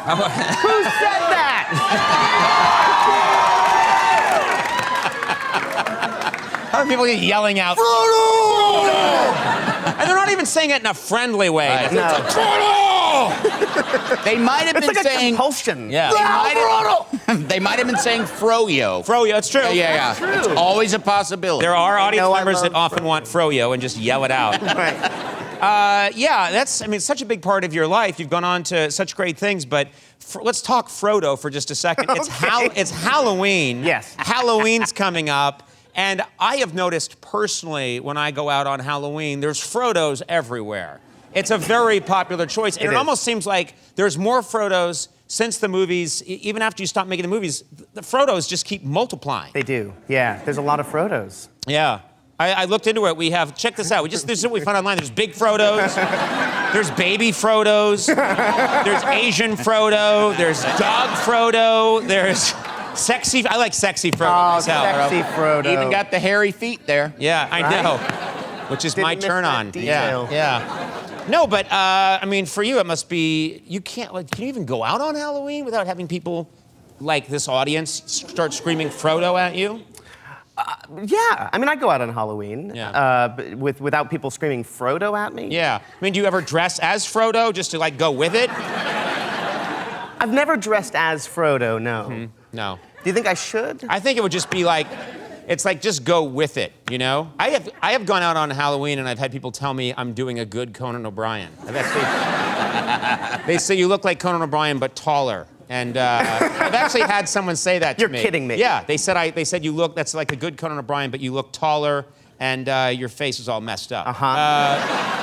Who said that? How are people yelling out? And they're not even saying it in a friendly way. Right. No. They might have It's been like a saying. compulsion. Yeah. They might have been saying froyo. Froyo, it's true. Yeah. True. It's always a possibility. There are audience know I members that love often want froyo and just yell it out. Right. Yeah, it's such a big part of your life. You've gone on to such great things, but let's talk Frodo for just a second. It's Halloween. Yes. Halloween's coming up, and I have noticed personally when I go out on Halloween, there's Frodos everywhere. It's a very popular choice, and it is. almost seems like there's more Frodos since the movies, even after you stop making the movies, the Frodos just keep multiplying. They do. Yeah. There's a lot of Frodos. Yeah. I looked into it. We have, check this out. This is what we found online. There's big Frodos. There's baby Frodos. There's Asian Frodo. There's dog Frodo. There's sexy, I like sexy Frodo Oh, myself. sexy Frodo. Even got the hairy feet there. Yeah, I Right? know. Which is my Didn't miss turn that on. detail. Yeah. No, but for you, it must be, you can't, can you even go out on Halloween without having people like this audience start screaming Frodo at you? Yeah. I mean, I go out on Halloween. Yeah. But without people screaming Frodo at me. Yeah. Do you ever dress as Frodo just to go with it? I've never dressed as Frodo. No. No. Do you think I should? I think it would just be just go with it, you know? I have gone out on Halloween and I've had people tell me I'm doing a good Conan O'Brien. They say you look like Conan O'Brien but taller. And I've actually had someone say that to me. You're kidding me. Yeah, they said you look, that's like a good Conan O'Brien, but you look taller and your face is all messed up. Uh-huh.